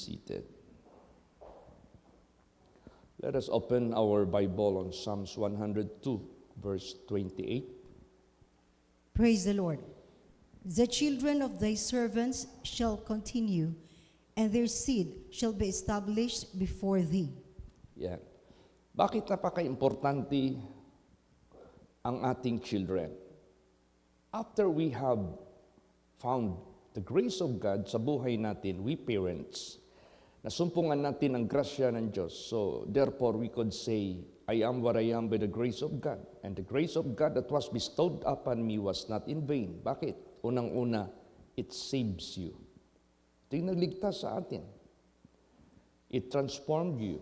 seated. Let us open our Bible on Psalms 102, verse 28. Praise the Lord. The children of thy servants shall continue, and their seed shall be established before thee. Yan. Bakit napaka-importante ang ating children? After we have found the grace of God sa buhay natin, we parents, nasumpungan natin ang grasya ng Diyos. So, therefore, we could say, I am what I am by the grace of God. And the grace of God that was bestowed upon me was not in vain. Bakit? Unang-una, it saves you. Ito yung nagligtas sa atin. It transformed you.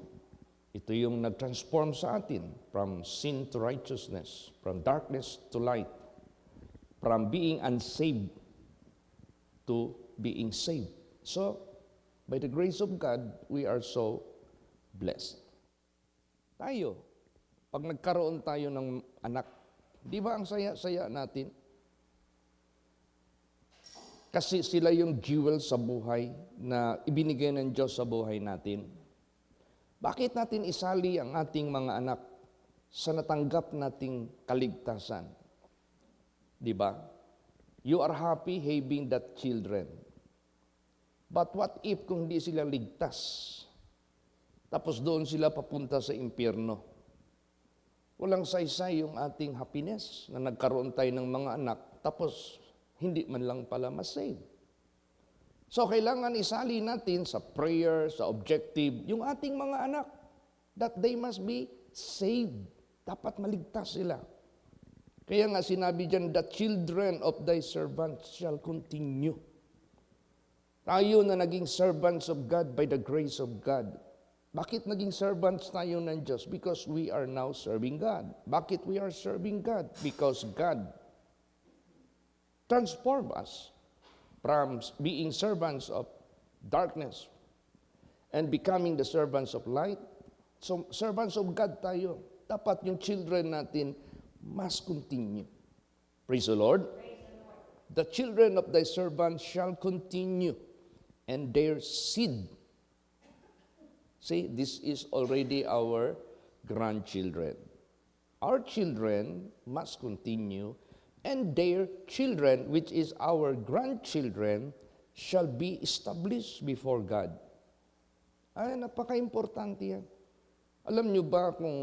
Ito yung nag-transform sa atin from sin to righteousness, from darkness to light, from being unsaved to being saved. So, by the grace of God, we are so blessed. Tayo, pag nagkaroon tayo ng anak, di ba ang saya-saya natin? Kasi sila yung jewel sa buhay na ibinigay ng Diyos sa buhay natin. Bakit natin isali ang ating mga anak sa natanggap nating kaligtasan? Di ba? You are happy having that children. But what if kung hindi sila ligtas? Tapos doon sila papunta sa impyerno. Walang saysay yung ating happiness na nagkaroon tayo ng mga anak, tapos hindi man lang pala masave. So kailangan isali natin sa prayer, sa objective, yung ating mga anak, that they must be saved. Dapat maligtas sila. Kaya nga sinabi dyan, the children of thy servants shall continue. Tayo na naging servants of God by the grace of God. Bakit naging servants tayo ng Diyos? Because we are now serving God. Bakit we are serving God? Because God transformed us from being servants of darkness and becoming the servants of light. So, servants of God tayo. Dapat yung children natin must continue. Praise the Lord. Praise the Lord. The children of thy servants shall continue, and their seed. See, this is already our grandchildren. Our children must continue, and their children, which is our grandchildren, shall be established before God. Ay, napaka-importante yan. Alam nyo ba kung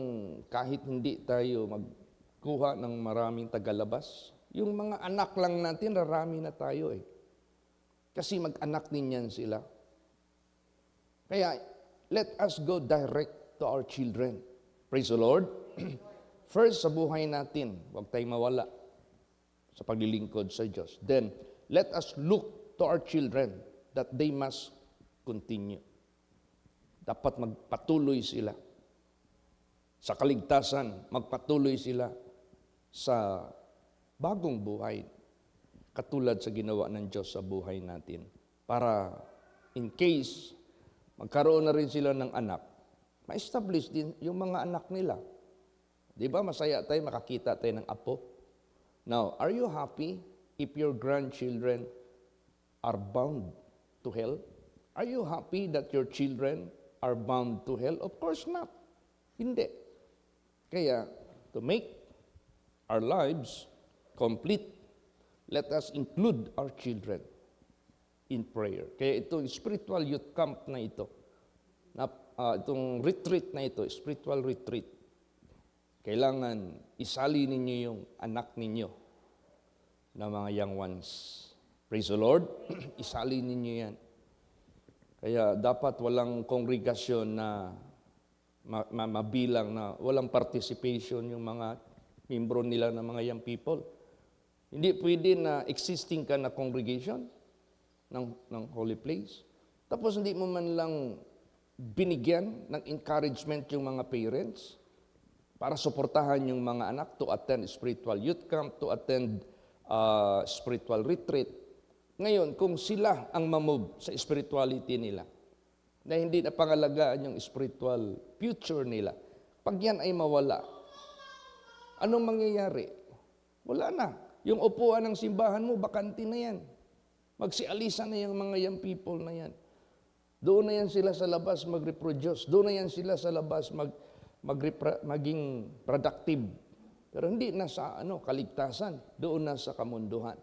kahit hindi tayo magkuha ng maraming tagalabas, yung mga anak lang natin, rarami na tayo eh. Kasi mag-anak din yan sila. Kaya, let us go direct to our children. Praise the Lord. First, sa buhay natin, huwag tayong mawala sa paglilingkod sa Diyos. Then, let us look to our children that they must continue. Dapat magpatuloy sila sa kaligtasan, magpatuloy sila sa bagong buhay, katulad sa ginawa ng Diyos sa buhay natin. Para in case magkaroon na rin sila ng anak, ma-establish din yung mga anak nila. Di ba masaya tayo, makakita tayo ng apo? Now, are you happy if your grandchildren are bound to hell? Are you happy that your children are bound to hell? Of course not. Hindi. Kaya, to make our lives complete, let us include our children in prayer. Kaya itong spiritual youth camp na ito, itong retreat na ito, spiritual retreat, kailangan isali ninyo yung anak ninyo na mga young ones. Praise the Lord. Isali ninyo yan. Kaya dapat walang kongregasyon na mabilang na walang participation yung mga membro nila ng mga young people. Hindi pwede na existing ka na congregation ng holy place. Tapos hindi mo man lang binigyan ng encouragement yung mga parents para suportahan yung mga anak to attend spiritual youth camp, to attend spiritual retreat. Ngayon, kung sila ang mamove sa spirituality nila, na hindi na pangalagaan yung spiritual future nila, pag yan ay mawala, anong mangyayari? Wala na. Yung upuan ng simbahan mo, bakante na yan. Magsialisa na yung mga young people na yan. Doon na yan sila sa labas mag-reproduce. Doon na yan sila sa labas maging productive. Pero hindi na sa kaligtasan. Doon na sa kamunduhan.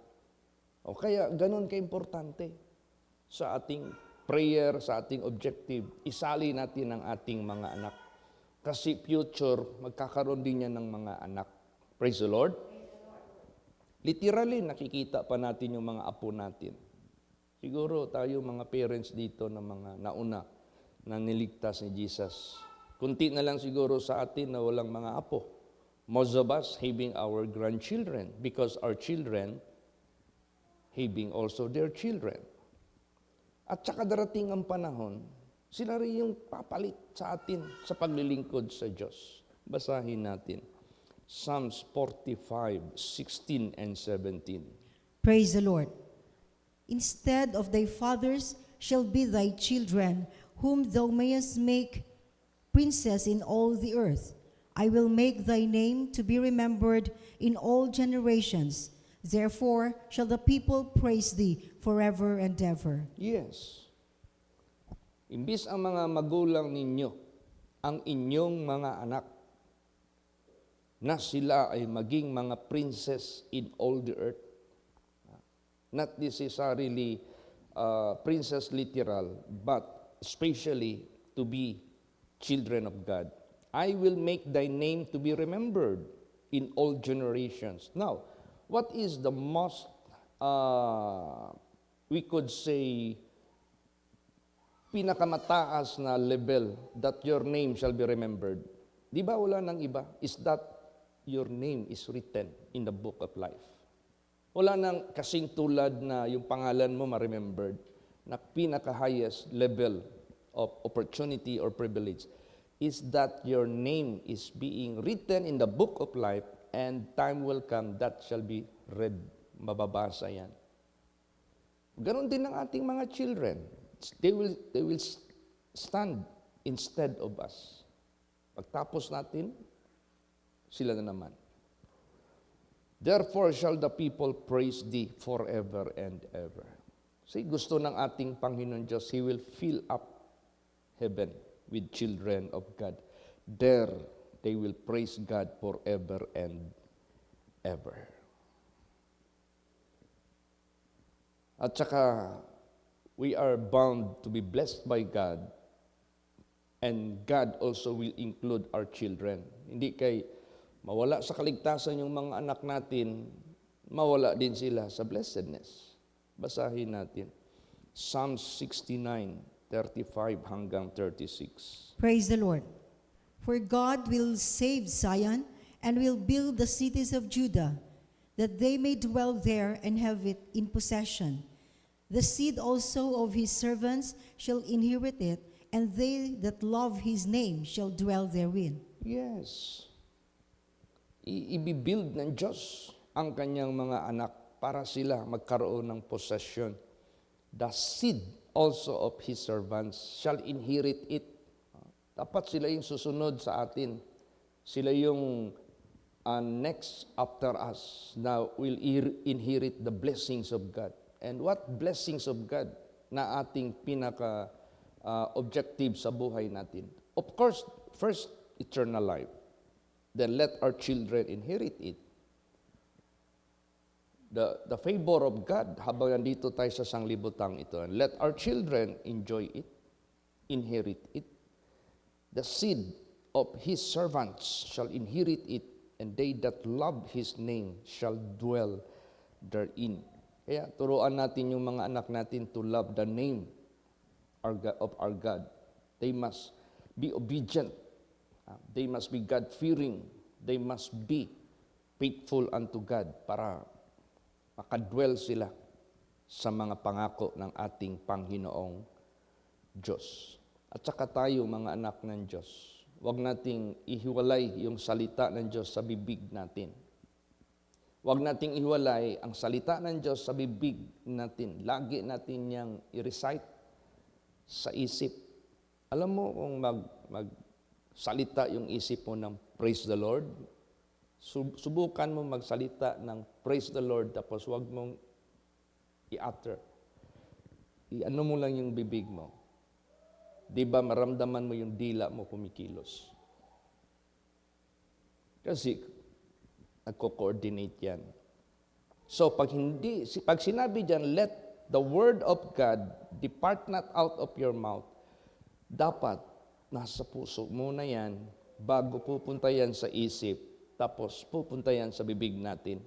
O kaya ganun ka-importante sa ating prayer, sa ating objective. Isali natin ang ating mga anak. Kasi future, magkakaroon din yan ng mga anak. Praise the Lord. Literally, nakikita pa natin yung mga apo natin. Siguro tayo mga parents dito na mga nauna na niligtas ni Jesus. Kunti na lang siguro sa atin na walang mga apo. Most of us having our grandchildren because our children having also their children. At saka darating ang panahon, sila rin yung papalit sa atin sa paglilingkod sa Diyos. Basahin natin. Psalms 45:16 and 17. Praise the Lord. Instead of thy fathers shall be thy children, whom thou mayest make princes in all the earth. I will make thy name to be remembered in all generations. Therefore shall the people praise thee forever and ever. Yes. Imbis ang mga magulang ninyo, ang inyong mga anak, na sila ay maging mga princess in all the earth. Not necessarily princess literal, but especially to be children of God. I will make thy name to be remembered in all generations. Now, what is the most, we could say, pinakamataas na level that your name shall be remembered? Di ba wala nang iba? Is that your name is written in the book of life. Wala nang kasing tulad na yung pangalan mo ma-remembered na pinaka-highest level of opportunity or privilege is that your name is being written in the book of life and time will come that shall be read. Mababasa yan. Ganon din ang ating mga children. They will stand instead of us. Pagtapos natin, sila na naman. Therefore shall the people praise thee forever and ever. See, gusto ng ating Panginoon Diyos, He will fill up heaven with children of God. There, they will praise God forever and ever. At saka, we are bound to be blessed by God, and God also will include our children. Hindi kay mawala sa kaligtasan yung mga anak natin, mawala din sila sa blessedness. Basahin natin. Psalm 69:35 hanggang 36. Praise the Lord. For God will save Zion and will build the cities of Judah, that they may dwell there and have it in possession. The seed also of his servants shall inherit it, and they that love his name shall dwell therein. Yes. Ibibuild ng Diyos ang kanyang mga anak para sila magkaroon ng possession. The seed also of his servants shall inherit it. Dapat sila yung susunod sa atin. Sila yung next after us na will inherit the blessings of God. And what blessings of God na ating pinaka-objective sa buhay natin? Of course, first, eternal life. Then let our children inherit it. The favor of God, habang nandito tayo sa sanglibutang ito, and let our children enjoy it, inherit it. The seed of his servants shall inherit it, and they that love his name shall dwell therein. Kaya turuan natin yung mga anak natin to love the name of our God. They must be obedient. They must be God-fearing. They must be faithful unto God para makadwell sila sa mga pangako ng ating Panginoong Diyos. At saka tayo, mga anak ng Diyos, huwag nating ihiwalay yung salita ng Diyos sa bibig natin. Huwag nating ihiwalay ang salita ng Diyos sa bibig natin. Lagi natin niyang i-recite sa isip. Alam mo kung magsalita yung isip mo ng praise the Lord, subukan mo magsalita ng praise the Lord tapos huwag mong i-utter. I-ano mo lang yung bibig mo. di ba maramdaman mo yung dila mo kumikilos? Kasi nagko-coordinate yan. So pag sinabi dyan, let the word of God depart not out of your mouth, dapat nasa puso muna yan bago pupunta yan sa isip, tapos pupunta yan sa bibig natin.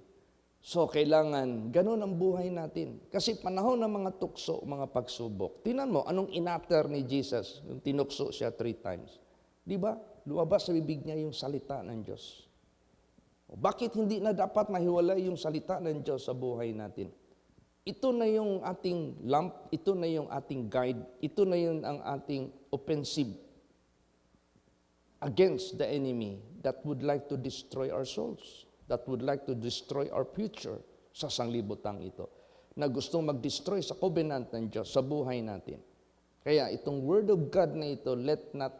So kailangan, ganun ang buhay natin. Kasi panahon ng mga tukso, mga pagsubok. Tingnan mo, anong inatter ni Jesus, yung tinukso siya 3 times. Di ba? Lumabas sa bibig niya yung salita ng Diyos. Bakit hindi na dapat mahiwalay yung salita ng Diyos sa buhay natin? Ito na yung ating lamp, ito na yung ating guide, ito na yung ang ating offensive against the enemy that would like to destroy our souls, that would like to destroy our future sa sanglibutang ito, na gustong mag-destroy sa covenant ng Diyos sa buhay natin. Kaya itong word of God na ito, let not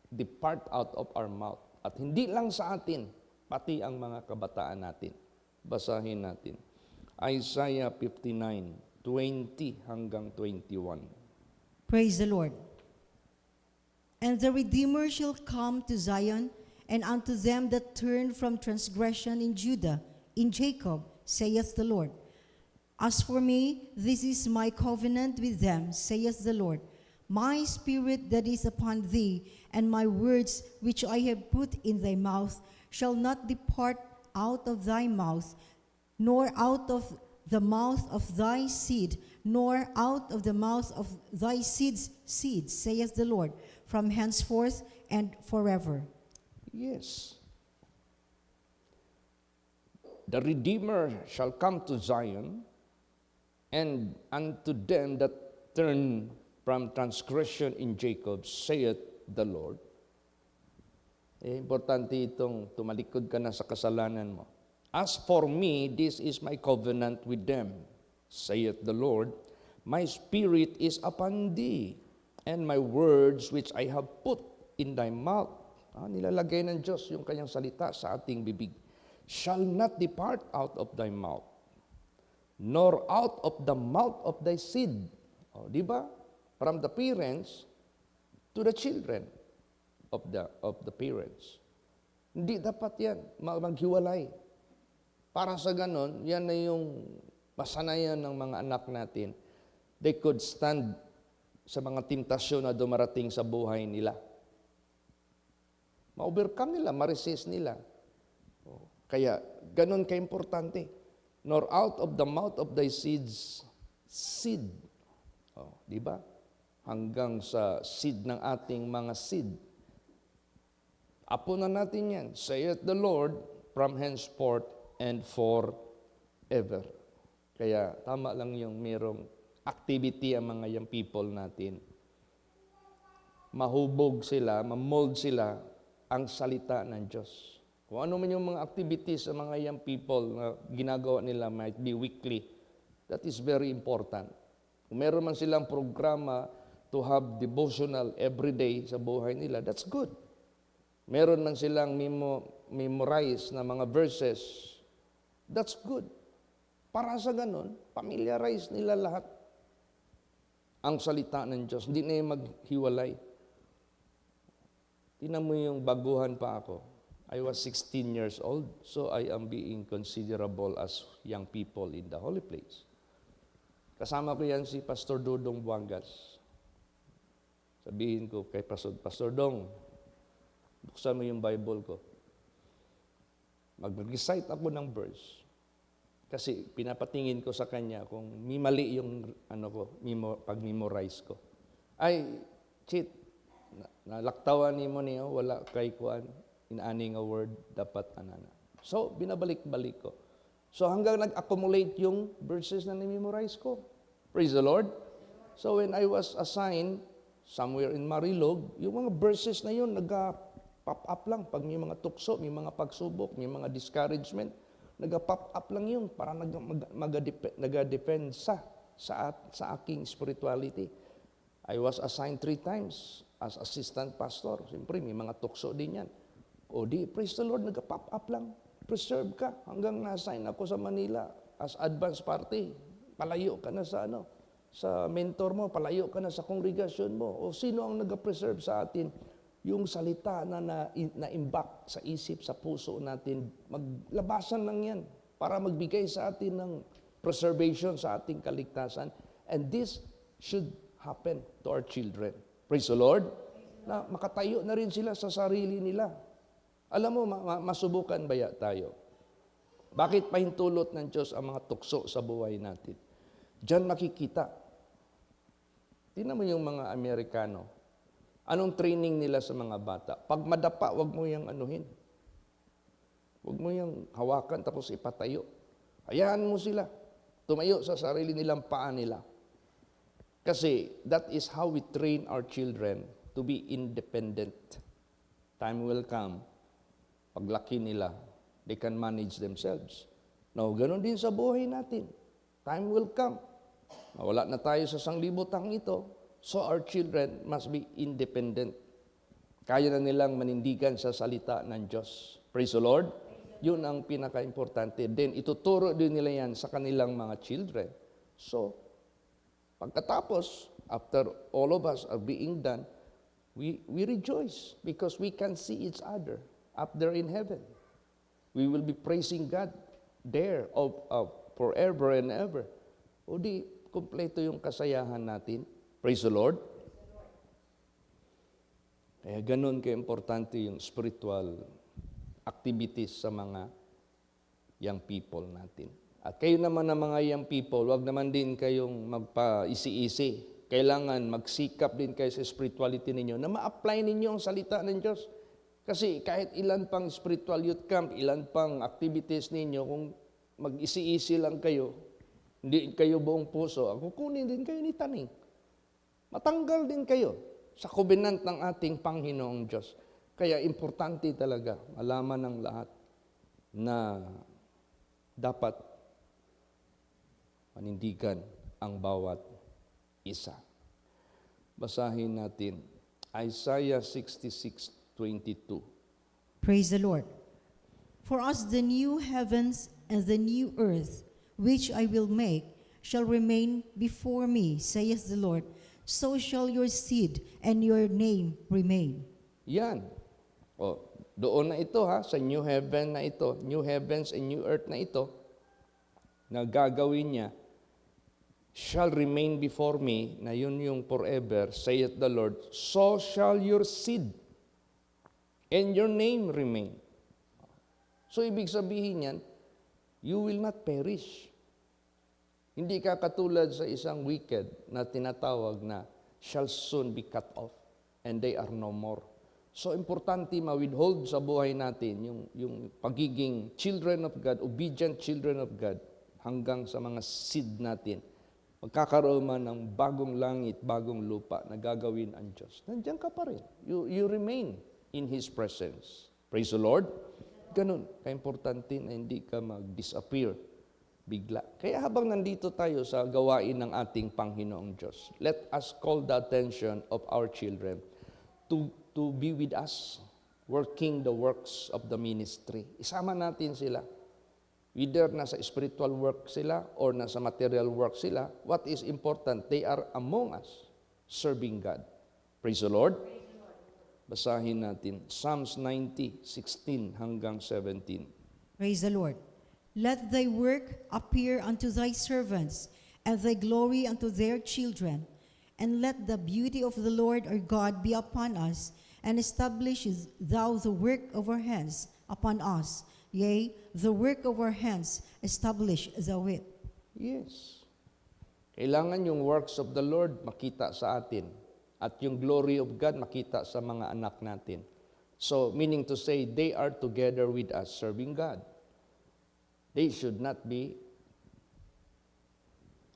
depart out of our mouth. At hindi lang sa atin, pati ang mga kabataan natin. Basahin natin. Isaiah 59:20 hanggang 21. Praise the Lord. And the Redeemer shall come to Zion, and unto them that turn from transgression in Judah, in Jacob, saith the Lord. As for me, this is my covenant with them, saith the Lord. My spirit that is upon thee, and my words which I have put in thy mouth, shall not depart out of thy mouth, nor out of the mouth of thy seed, nor out of the mouth of thy seed's seed, saith the Lord, from henceforth and forever. Yes. The Redeemer shall come to Zion, and unto them that turn from transgression in Jacob, saith the Lord. Importante itong tumalikod ka na sa kasalanan mo. As for me, this is my covenant with them, saith the Lord. My spirit is upon thee, and my words which I have put in thy mouth. Nilalagay ng Diyos yung kanyang salita sa ating bibig. Shall not depart out of thy mouth, nor out of the mouth of thy seed. Di ba? From the parents to the children of the parents. Hindi dapat yan, maghiwalay. Para sa ganon, yan na yung masanayan ng mga anak natin. They could stand sa mga temptasyon na dumarating sa buhay nila. Ma-overcome nila, ma-resist nila. Kaya, ganon ka-importante. Nor out of the mouth of thy seeds, seed. Di ba? Hanggang sa seed ng ating mga seed. Apo na natin yan. Saith the Lord, from henceforth and forever. Kaya tama lang yung merong activity ang mga young people natin. Mahubog sila, mamold sila ang salita ng Diyos. Kung ano man yung mga activities sa mga young people na ginagawa nila might be weekly, that is very important. Kung meron man silang programa to have devotional every day sa buhay nila, that's good. Meron man silang memorize na mga verses, that's good. Para sa ganun, familiarize nila lahat ang salita ng Diyos. Hindi na yung maghiwalay. Tingnan mo yung baguhan pa ako. I was 16 years old, so I am being considerable as young people in the holy place. Kasama ko yan si Pastor Dodong Buangas. Sabihin ko kay Pastor Dong, buksan mo yung Bible ko. Mag-recite ako ng verse. Kasi pinapatingin ko sa kanya kung may mali yung pag-memorize ko. Ay, cheat. Nalaktawan ni mo niyo, wala kay kuan, inaani nga word, dapat anana. So, binabalik-balik ko. So, hanggang nag-accumulate yung verses na ni-memorize ko. Praise the Lord. So, when I was assigned somewhere in Marilog, yung mga verses na yun, nag-pop up lang. Pag may mga tukso, may mga pagsubok, may mga discouragement, nag-pop up lang yun para nag-depensa sa aking spirituality. I was assigned 3 times as assistant pastor. Siyempre, may mga tukso din yan. O di, praise the Lord, nag-pop up lang. Preserve ka hanggang na-assign ako sa Manila as advance party. Palayo ka na sa sa mentor mo, palayo ka na sa kongregasyon mo. O sino ang nag-preserve sa atin? Yung salita na na-imbak sa isip, sa puso natin, maglabasan lang yan para magbigay sa atin ng preservation sa ating kaligtasan. And this should happen to our children. Praise the Lord. Na makatayo na rin sila sa sarili nila. Alam mo, masubukan ba tayo? Bakit pahintulot ng Diyos ang mga tukso sa buhay natin? Diyan makikita. Tingnan mo yung mga Amerikano. Anong training nila sa mga bata? Pag madapa, wag mo yung anuhin. Wag mo yung hawakan tapos ipatayo. Hayaan mo sila. Tumayo sa sarili nilang paa nila. Kasi that is how we train our children to be independent. Time will come. Paglaki nila, they can manage themselves. Now, ganun din sa buhay natin. Time will come. Wala na tayo sa sanglibutang ito. So our children must be independent. Kaya na nilang manindigan sa salita ng Diyos. Praise the Lord. Yun ang pinaka-importante. Then ituturo din nila yan sa kanilang mga children. So, pagkatapos, after all of us are being done, we rejoice because we can see each other up there in heaven. We will be praising God there forever and ever. O di, kumpleto yung kasayahan natin. Praise the Lord. Kaya ganun ka-importante yung spiritual activities sa mga young people natin. At kayo naman na mga young people, wag naman din kayong magpa-isi-isi. Kailangan magsikap din kayo sa spirituality ninyo na ma-apply ninyo ang salita ng Diyos. Kasi kahit ilan pang spiritual youth camp, ilan pang activities ninyo, kung mag-isi-isi lang kayo, hindi kayo buong puso, kukunin din kayo ni taning. Matanggal din kayo sa covenant ng ating Panginoong Diyos. Kaya importante talaga malaman ng lahat na dapat panindigan ang bawat isa. Basahin natin Isaiah 66:22. Praise the Lord. For as the new heavens and the new earth, which I will make, shall remain before me, saith the Lord, so shall your seed and your name remain. Yan. O, doon na ito sa new heaven na ito, new heavens and new earth na ito, na gagawin niya, shall remain before me, na yun yung forever, saith the Lord, so shall your seed and your name remain. So, ibig sabihin yan, you will not perish. Hindi ka katulad sa isang wicked na tinatawag na shall soon be cut off and they are no more. So, importante ma-withhold sa buhay natin yung pagiging children of God, obedient children of God, hanggang sa mga seed natin. Magkakaroon man ng bagong langit, bagong lupa na gagawin ang Diyos. Nandiyan ka pa rin. You remain in His presence. Praise the Lord. Ganun, ka-importante na hindi ka mag-disappear bigla. Kaya habang nandito tayo sa gawain ng ating Panginoong Diyos, let us call the attention of our children to be with us, working the works of the ministry. Isama natin sila. Whether nasa spiritual work sila or nasa material work sila, what is important, they are among us, serving God. Praise the Lord. Basahin natin, Psalms 90:16 hanggang 17. Praise the Lord. Let thy work appear unto thy servants, and thy glory unto their children. And let the beauty of the Lord our God be upon us, and establish thou the work of our hands upon us. Yea, the work of our hands establish thou it. Yes. Kailangan yung works of the Lord makita sa atin, at yung glory of God makita sa mga anak natin. So, meaning to say, they are together with us serving God. They should not be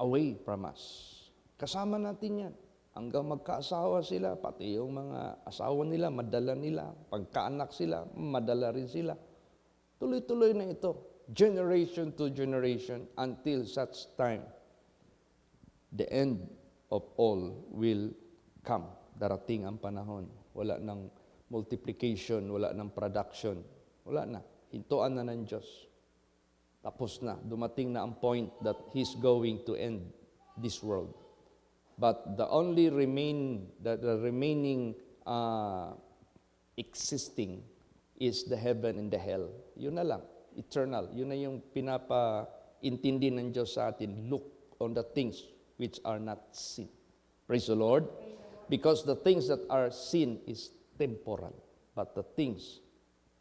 away from us. Kasama natin yan. Hanggang magkaasawa sila, pati yung mga asawa nila, madala nila. Pagkaanak sila, madala rin sila. Tuloy-tuloy na ito. Generation to generation until such time the end of all will come. Darating ang panahon. Wala ng multiplication, wala ng production. Wala na. Hintuan na ng Diyos. Tapos na, dumating na ang point that He's going to end this world. But the only the remaining existing is the heaven and the hell. Yun na lang, eternal. Yun na yung pinapaintindi ng Diyos sa atin. Look on the things which are not seen. Praise the Lord. Because the things that are seen is temporal, but the things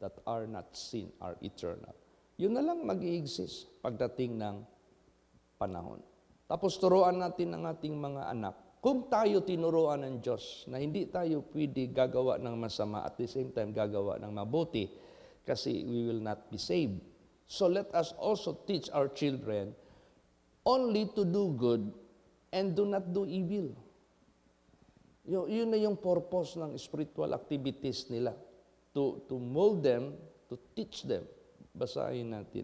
that are not seen are eternal. Yun na lang mag-i-exist pagdating ng panahon. Tapos turuan natin ang ating mga anak. Kung tayo tinuruan ng Diyos na hindi tayo pwede gagawa ng masama at the same time gagawa ng mabuti kasi we will not be saved. So let us also teach our children only to do good and do not do evil. Yun na yung purpose ng spiritual activities nila. To mold them, to teach them. Basahin natin.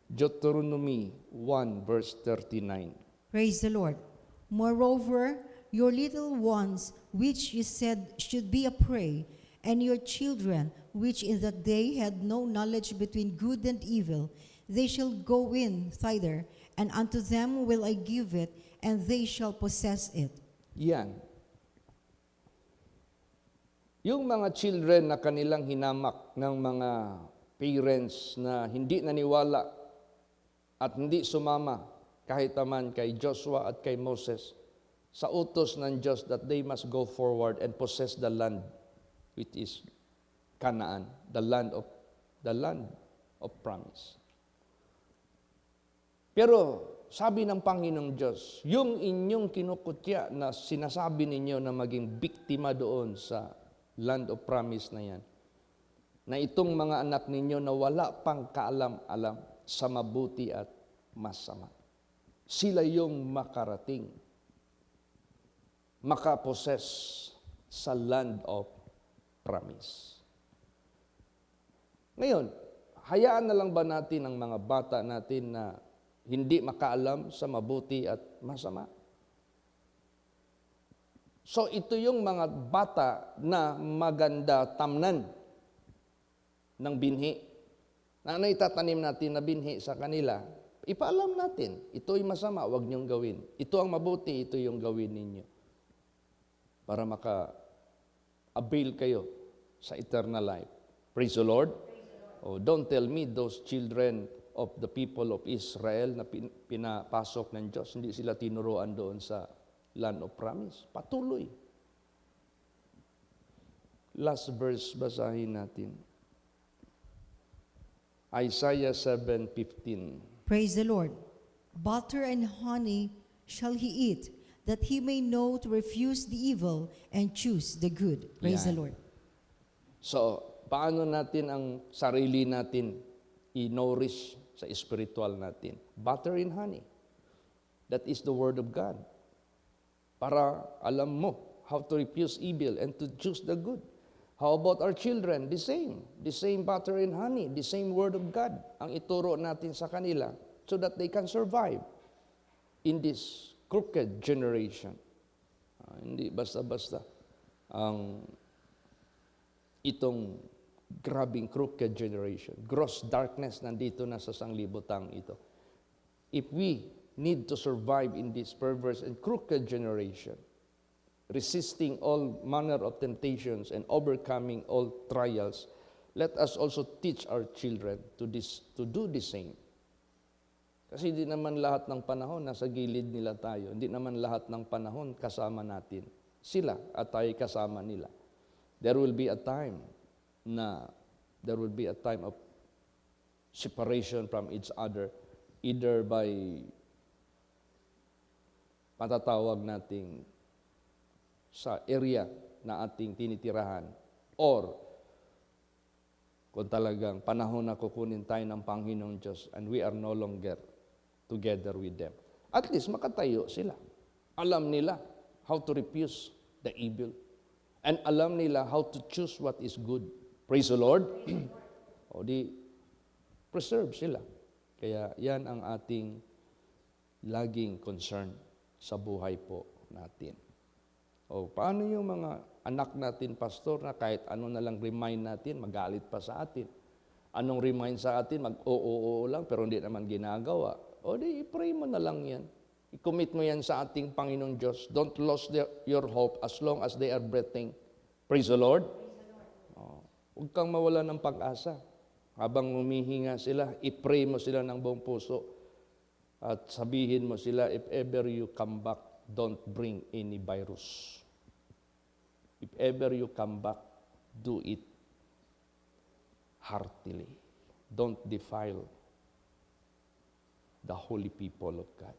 Deuteronomy 1 verse 39. Praise the Lord. Moreover, your little ones, which you said should be a prey, and your children, which in that day had no knowledge between good and evil, they shall go in thither, and unto them will I give it, and they shall possess it. Yan. Yung mga children na kanilang hinamak ng mga parents na hindi naniwala at hindi sumama kahit naman kay Joshua at kay Moses sa utos ng Diyos that they must go forward and possess the land which is Canaan, the land of promise. Pero sabi ng Panginoong Diyos, yung inyong kinukutya na sinasabi ninyo na maging biktima doon sa land of promise na yan, na itong mga anak ninyo na wala pang kaalam-alam sa mabuti at masama. Sila yung makarating, makaposes sa land of promise. Ngayon, hayaan na lang ba natin ang mga bata natin na hindi makaalam sa mabuti at masama? So ito yung mga bata na maganda tamnan ng binhi. Na ano itatanim natin na binhi sa kanila? Ipaalam natin, ito'y masama, huwag niyong gawin. Ito ang mabuti, ito yung gawin ninyo. Para maka-avail kayo sa eternal life. Praise the Lord. Oh, don't tell me those children of the people of Israel na pinapasok ng Diyos, hindi sila tinuruan doon sa land of promise. Patuloy. Last verse, basahin natin. Isaiah 7:15. Praise the Lord. Butter and honey shall he eat, that he may know to refuse the evil and choose the good. Praise the Yan. Lord. So, paano natin ang sarili natin i-nourish sa spiritual natin? Butter and honey. That is the word of God. Para alam mo how to refuse evil and to choose the good. How about our children? The same butter and honey, the same word of God ang ituro natin sa kanila so that they can survive in this crooked generation. Hindi basta-basta ang itong grabing crooked generation. Gross darkness nandito na sa sanglibutang ito. If we need to survive in this perverse and crooked generation, resisting all manner of temptations and overcoming all trials, let us also teach our children to do the same. Kasi hindi naman lahat ng panahon nasa gilid nila tayo. Hindi naman lahat ng panahon kasama natin. Sila at tayo kasama nila. There will be a time of separation from each other, either by matatawag nating sa area na ating tinitirahan or kung talagang panahon na kukunin tayo ng Panginoong Diyos and we are no longer together with them. At least makatayo sila. Alam nila how to refuse the evil and alam nila how to choose what is good. Praise the Lord. O di, preserve sila. Kaya yan ang ating laging concern sa buhay po natin. O paano yung mga anak natin, pastor, na kahit ano na lang remind natin, magalit pa sa atin. Anong remind sa atin, mag-oo lang, pero hindi naman ginagawa. O di, i-pray mo na lang yan. I-commit mo yan sa ating Panginoong Diyos. Don't lose your hope as long as they are breathing. Praise the Lord. Huwag kang mawala ng pag-asa. Habang humihinga sila, i-pray mo sila ng buong puso. At sabihin mo sila, if ever you come back, don't bring any virus. If ever you come back, do it heartily. Don't defile the holy people of God.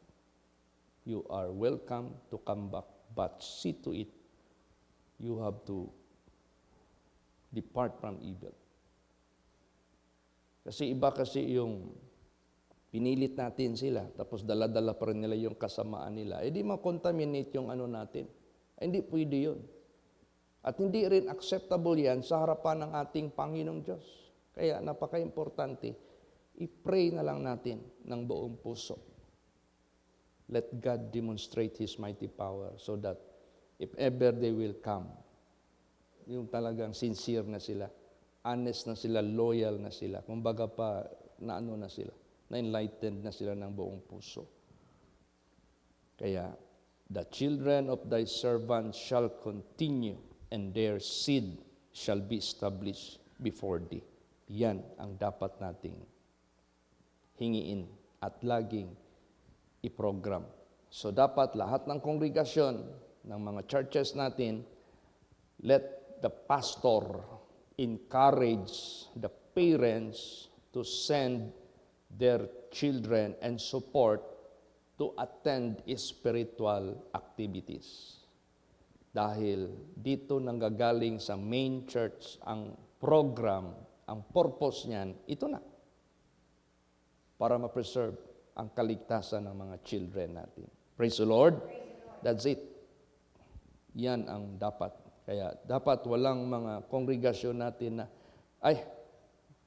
You are welcome to come back, but see to it, you have to depart from evil. Kasi iba kasi yung pinilit natin sila, tapos dala-dala pa rin nila yung kasamaan nila, di ma-contaminate yung ano natin. Hindi pwede yun. At hindi rin acceptable yan sa harapan ng ating Panginoong Diyos. Kaya napaka-importante, i-pray na lang natin ng buong puso. Let God demonstrate His mighty power so that if ever they will come, yung talagang sincere na sila, honest na sila, loyal na sila, kumbaga pa na ano na sila, na-enlightened na sila ng buong puso. Kaya, the children of thy servants shall continue, and their seed shall be established before thee. Yan ang dapat nating hingiin at laging i-program. So dapat lahat ng kongregasyon, ng mga churches natin, let the pastor encourage the parents to send their children and support to attend spiritual activities. Dahil dito nanggagaling sa main church ang program, ang purpose niyan, ito na. Para ma-preserve ang kaligtasan ng mga children natin. Praise the Lord. That's it. Yan ang dapat. Kaya dapat walang mga kongregasyon natin na, ay,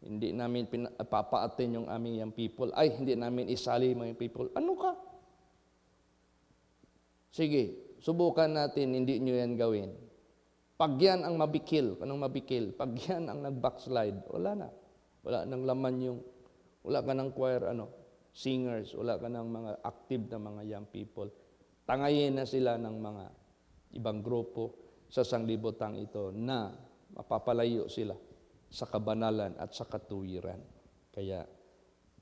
hindi namin papaatin yung aming young people. Ay, hindi namin isali yung mga people. Ano ka? Sige, subukan natin, hindi nyo yan gawin. Pag yan ang mabikil, anong mabikil? Pag yan ang nag-backslide, wala na. Wala nang laman yung, wala ka ng choir, singers, wala ka ng mga active na mga young people. Tangayin na sila ng mga ibang grupo sa sanglibotang ito na mapapalayo sila sa kabanalan at sa katuwiran. Kaya,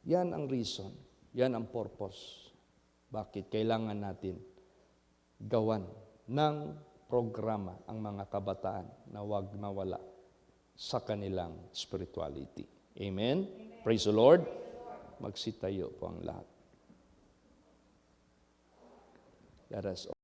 yan ang reason, yan ang purpose. Bakit kailangan natin gawan ng programa ang mga kabataan na huwag mawala sa kanilang spirituality. Amen? Praise the Lord. Magsitayo po ang lahat. Let us